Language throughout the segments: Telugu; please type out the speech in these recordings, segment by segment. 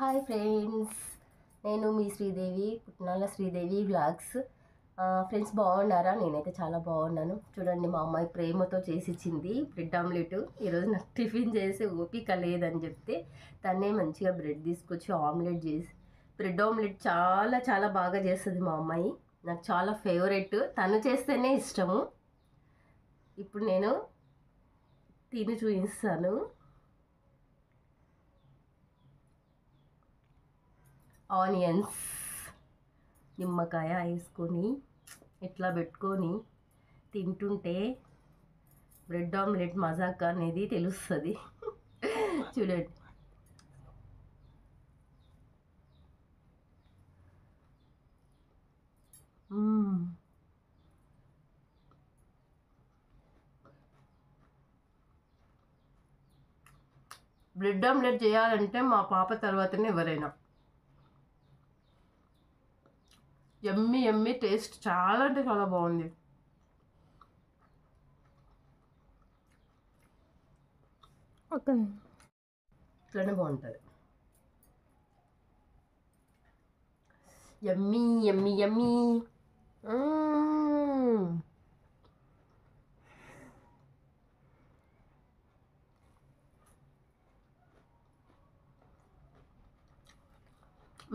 హాయ్ ఫ్రెండ్స్, నేను మీ శ్రీదేవి, పుట్నాల శ్రీదేవి వ్లాగ్స్. ఫ్రెండ్స్ బాగున్నారా? నేనైతే చాలా బాగున్నాను. చూడండి, మా అమ్మాయి ప్రేమతో చేసి ఇచ్చింది బ్రెడ్ ఆమ్లెట్. ఈరోజు నాకు టిఫిన్ చేసి ఓపిక లేదని చెప్తే తనే మంచిగా బ్రెడ్ తీసుకొచ్చి ఆమ్లెట్ చేసి, బ్రెడ్ ఆమ్లెట్ చాలా చాలా బాగా చేస్తుంది మా అమ్మాయి. నాకు చాలా ఫేవరెట్, తను చేస్తేనే ఇష్టము. ఇప్పుడు నేను తిని చూపిస్తాను. ఆనియన్స్, నిమ్మకాయ వేసుకొని ఇట్లా పెట్టుకొని తింటుంటే బ్రెడ్ ఆమ్లెట్ మజాక్ అనేది తెలుస్తుంది. చూడండి, బ్రెడ్ ఆమ్లెట్ చేయాలంటే మా పాప తర్వాతనే ఎవరైనా. ఎమ్మి ఎమ్మి టేస్ట్ చాలా అంటే చాలా బాగుంది. ఓకే, ఇట్లనే బాగుంటుంది. యమ్మీ యమ్మీ యమ్మీ.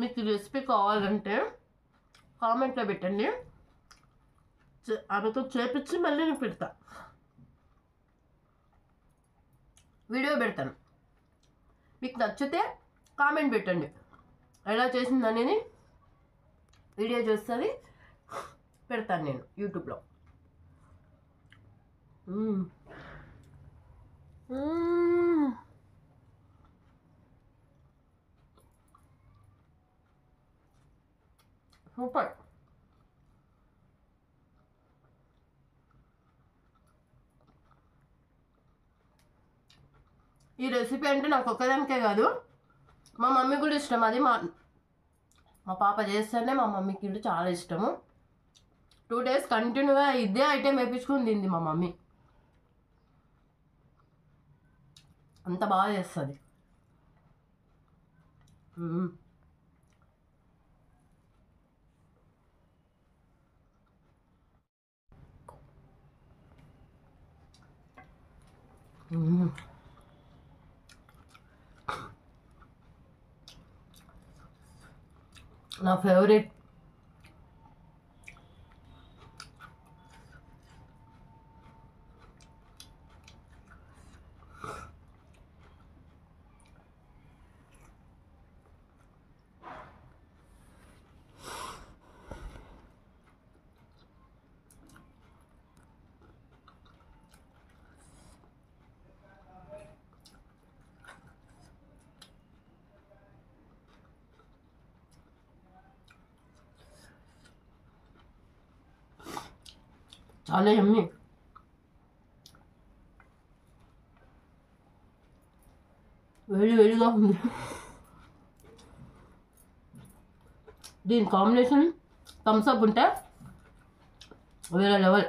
మీకు రెసిపీ కావాలంటే కామెంట్లో పెట్టండి, ఆమెతో చేపించి మళ్ళీ నేను పెడతా, వీడియో పెడతాను. మీకు నచ్చితే కామెంట్ పెట్టండి, ఎలా చేసిందనేది వీడియో చూస్తుంది పెడతాను నేను యూట్యూబ్లో. సూపర్. ఈ రెసిపీ అంటే నాకు ఒక్కదానికే కాదు, మా మమ్మీ కూడా ఇష్టం. అది మా పాప చేస్తేనే మా మమ్మీకి చాలా ఇష్టము. 2 days కంటిన్యూగా ఇదే ఐటెం వేయించుకుని తింది మా మమ్మీ. అంత బాగా చేస్తుంది. నా ఫేవరెట్. చాలా యమ్మీ. వేడి వేడిగా ఉంది. దీని కాంబినేషన్ థమ్స్ అప్ ఉంటే వేరే లెవెల్.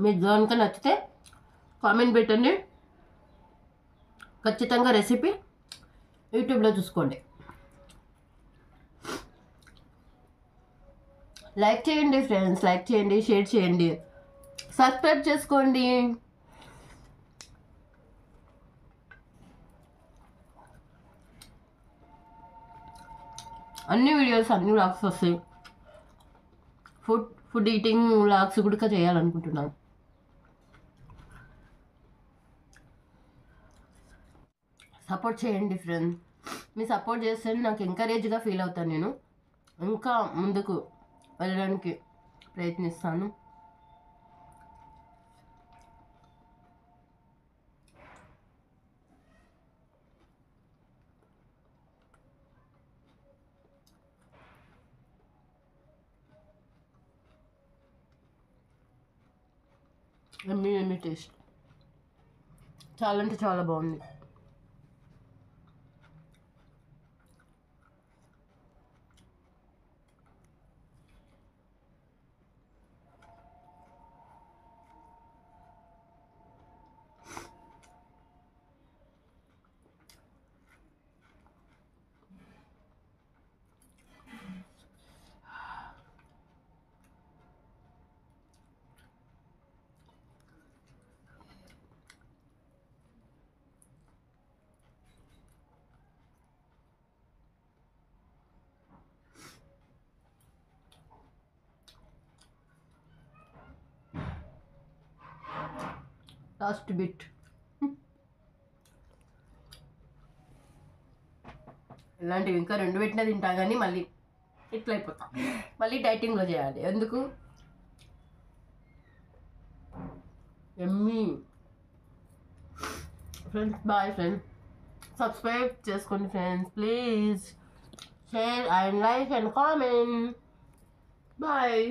మీకు కనుక నచ్చితే కామెంట్ పెట్టండి, ఖచ్చితంగా రెసిపీ యూట్యూబ్లో చూసుకోండి. లైక్ చేయండి ఫ్రెండ్స్, లైక్ చేయండి, షేర్ చేయండి, సబ్స్క్రైబ్ చేసుకోండి. అన్ని వీడియోస్, అన్ని వ్లాగ్స్ వస్తాయి. ఫుడ్ ఈటింగ్ వ్లాగ్స్ కూడా చేయాలనుకుంటున్నాను. సపోర్ట్ చేయండి ఫ్రెండ్స్. మీ సపోర్ట్ చేస్తే నాకు ఎంకరేజ్గా ఫీల్ అవుతాను. నేను ఇంకా ముందుకు వెళ్ళడానికి ప్రయత్నిస్తాను. ఎమ్మి ఎమ్మి టేస్ట్, చాలా అంటే చాలా బాగుంది. Last bit. ఇలాంటివి ఇంకా 2 పెట్టినా తింటా, కానీ మళ్ళీ ఇట్లా అయిపోతా. మళ్ళీ డైటింగ్లో చేయాలి ఎందుకు. ఎమ్మీ ఫ్రెండ్స్, బాయ్ ఫ్రెండ్స్. సబ్స్క్రైబ్ చేసుకోండి friends, please share and like and comment. Bye.